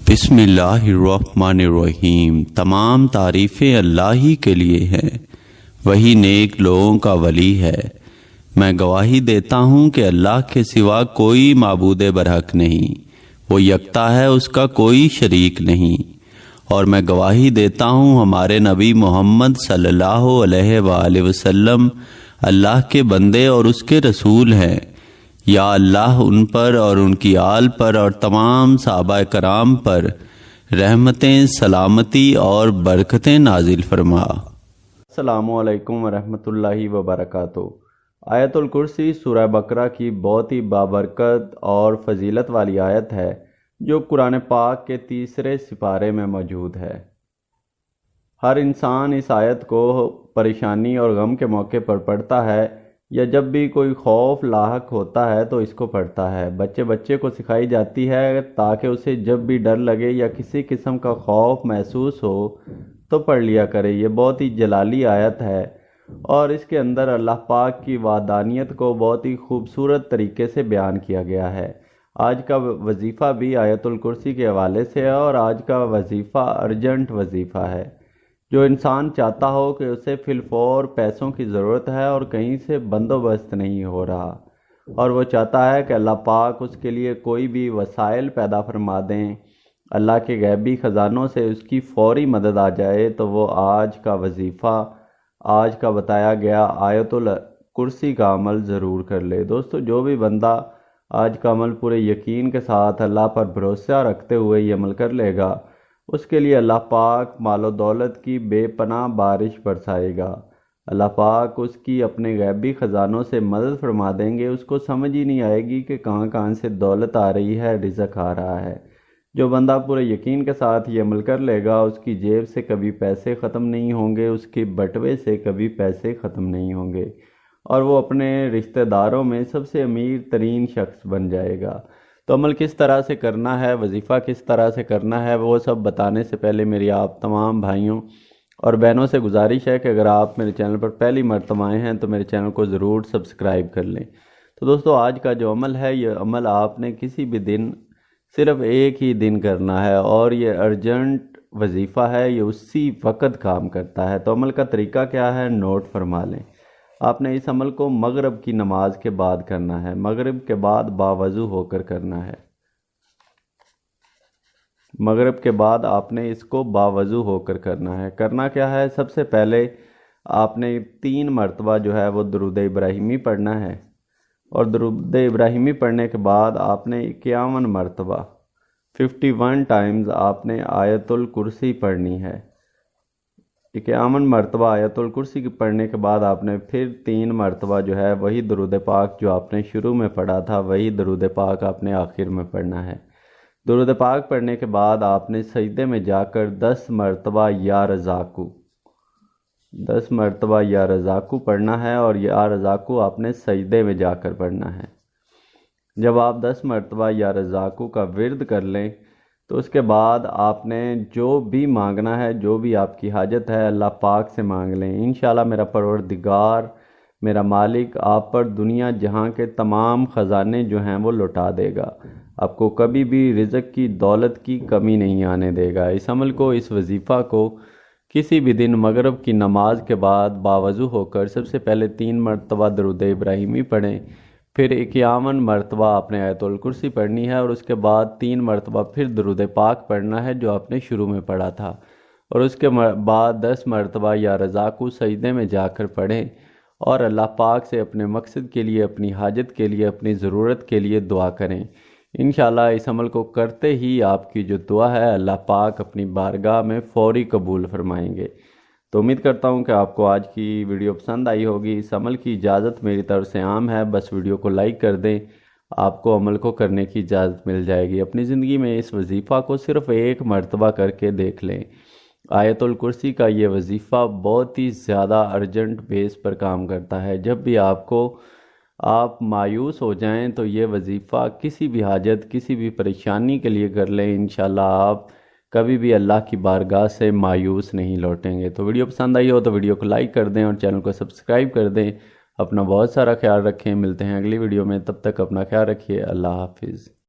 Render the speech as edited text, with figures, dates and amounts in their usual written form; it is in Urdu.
بسم اللہ الرحمن الرحیم۔ تمام تعریفیں اللہ ہی کے لیے ہیں، وہی نیک لوگوں کا ولی ہے۔ میں گواہی دیتا ہوں کہ اللہ کے سوا کوئی معبود برحق نہیں، وہ یکتا ہے، اس کا کوئی شریک نہیں۔ اور میں گواہی دیتا ہوں ہمارے نبی محمد صلی اللہ علیہ وآلہ وسلم اللہ کے بندے اور اس کے رسول ہیں۔ یا اللہ ان پر اور ان کی آل پر اور تمام صحابہ کرام پر رحمتیں، سلامتی اور برکتیں نازل فرما۔ السلام علیکم ورحمۃ اللہ وبرکاتہ۔ آیت الکرسی سورہ بقرہ کی بہت ہی بابرکت اور فضیلت والی آیت ہے جو قرآن پاک کے تیسرے سپارے میں موجود ہے۔ ہر انسان اس آیت کو پریشانی اور غم کے موقع پر پڑھتا ہے، یا جب بھی کوئی خوف لاحق ہوتا ہے تو اس کو پڑھتا ہے۔ بچے کو سکھائی جاتی ہے تاکہ اسے جب بھی ڈر لگے یا کسی قسم کا خوف محسوس ہو تو پڑھ لیا کرے۔ یہ بہت ہی جلالی آیت ہے اور اس کے اندر اللہ پاک کی وحدانیت کو بہت ہی خوبصورت طریقے سے بیان کیا گیا ہے۔ آج کا وظیفہ بھی آیت الکرسی کے حوالے سے ہے، اور آج کا وظیفہ ارجنٹ وظیفہ ہے۔ جو انسان چاہتا ہو کہ اسے فی الفور پیسوں کی ضرورت ہے اور کہیں سے بندوبست نہیں ہو رہا، اور وہ چاہتا ہے کہ اللہ پاک اس کے لیے کوئی بھی وسائل پیدا فرما دیں، اللہ کے غیبی خزانوں سے اس کی فوری مدد آ جائے، تو وہ آج کا وظیفہ، آج کا بتایا گیا آیت الکرسی کا عمل ضرور کر لے۔ دوستو، جو بھی بندہ آج کا عمل پورے یقین کے ساتھ اللہ پر بھروسہ رکھتے ہوئے یہ عمل کر لے گا، اس کے لیے اللہ پاک مال و دولت کی بے پناہ بارش برسائے گا۔ اللہ پاک اس کی اپنے غیبی خزانوں سے مدد فرما دیں گے، اس کو سمجھ ہی نہیں آئے گی کہ کہاں سے دولت آ رہی ہے، رزق آ رہا ہے۔ جو بندہ پورے یقین کے ساتھ یہ عمل کر لے گا، اس کی جیب سے کبھی پیسے ختم نہیں ہوں گے، اس کے بٹوے سے کبھی پیسے ختم نہیں ہوں گے، اور وہ اپنے رشتہ داروں میں سب سے امیر ترین شخص بن جائے گا۔ تو عمل کس طرح سے کرنا ہے، وظیفہ کس طرح سے کرنا ہے، وہ سب بتانے سے پہلے میری آپ تمام بھائیوں اور بہنوں سے گزارش ہے کہ اگر آپ میرے چینل پر پہلی مرتبہ آئے ہیں تو میرے چینل کو ضرور سبسکرائب کر لیں۔ تو دوستو، آج کا جو عمل ہے، یہ عمل آپ نے کسی بھی دن صرف ایک ہی دن کرنا ہے، اور یہ ارجنٹ وظیفہ ہے، یہ اسی وقت کام کرتا ہے۔ تو عمل کا طریقہ کیا ہے، نوٹ فرما لیں۔ آپ نے اس عمل کو مغرب کی نماز کے بعد کرنا ہے، مغرب کے بعد باوضو ہو کر کرنا ہے۔ مغرب کے بعد آپ نے اس کو باوضو ہو کر کرنا ہے۔ کرنا کیا ہے، سب سے پہلے آپ نے 3 مرتبہ جو ہے وہ درود ابراہیمی پڑھنا ہے، اور درود ابراہیمی پڑھنے کے بعد آپ نے 51 مرتبہ 51 ٹائمز آپ نے آیت الکرسی پڑھنی ہے۔ 51 مرتبہ آیت الکرسی کی پڑھنے کے بعد آپ نے پھر 3 مرتبہ جو ہے وہی درود پاک جو آپ نے شروع میں پڑھا تھا، وہی درود پاک آپ نے آخر میں پڑھنا ہے۔ درود پاک پڑھنے کے بعد آپ نے سجدے میں جا کر 10 مرتبہ یا رزاقو 10 مرتبہ یا رزاقو پڑھنا ہے، اور یا رزاقو آپ نے سجدے میں جا کر پڑھنا ہے۔ جب آپ 10 مرتبہ یا رزاقو کا ورد کر لیں تو اس کے بعد آپ نے جو بھی مانگنا ہے، جو بھی آپ کی حاجت ہے، اللہ پاک سے مانگ لیں۔ انشاءاللہ میرا پروردگار، میرا مالک آپ پر دنیا جہاں کے تمام خزانے جو ہیں وہ لوٹا دے گا، آپ کو کبھی بھی رزق کی، دولت کی کمی نہیں آنے دے گا۔ اس عمل کو، اس وظیفہ کو کسی بھی دن مغرب کی نماز کے بعد باوضو ہو کر سب سے پہلے 3 مرتبہ درود ابراہیمی پڑھیں، پھر 51 مرتبہ آپ نے آیت الکرسی پڑھنی ہے، اور اس کے بعد 3 مرتبہ پھر درود پاک پڑھنا ہے جو آپ نے شروع میں پڑھا تھا، اور اس کے بعد 10 مرتبہ یا رزاقو سجدے میں جا کر پڑھیں، اور اللہ پاک سے اپنے مقصد کے لیے، اپنی حاجت کے لیے، اپنی ضرورت کے لیے دعا کریں۔ انشاءاللہ اس عمل کو کرتے ہی آپ کی جو دعا ہے اللہ پاک اپنی بارگاہ میں فوری قبول فرمائیں گے۔ تو امید کرتا ہوں کہ آپ کو آج کی ویڈیو پسند آئی ہوگی۔ اس عمل کی اجازت میری طرف سے عام ہے، بس ویڈیو کو لائک کر دیں، آپ کو عمل کو کرنے کی اجازت مل جائے گی۔ اپنی زندگی میں اس وظیفہ کو صرف ایک مرتبہ کر کے دیکھ لیں۔ آیت الکرسی کا یہ وظیفہ بہت ہی زیادہ ارجنٹ بیس پر کام کرتا ہے۔ جب بھی آپ مایوس ہو جائیں تو یہ وظیفہ کسی بھی حاجت، کسی بھی پریشانی کے لیے کر لیں، انشاءاللہ آپ کبھی بھی اللہ کی بارگاہ سے مایوس نہیں لوٹیں گے۔ تو ویڈیو پسند آئی ہو تو ویڈیو کو لائک کر دیں اور چینل کو سبسکرائب کر دیں۔ اپنا بہت سارا خیال رکھیں، ملتے ہیں اگلی ویڈیو میں، تب تک اپنا خیال رکھیے، اللہ حافظ۔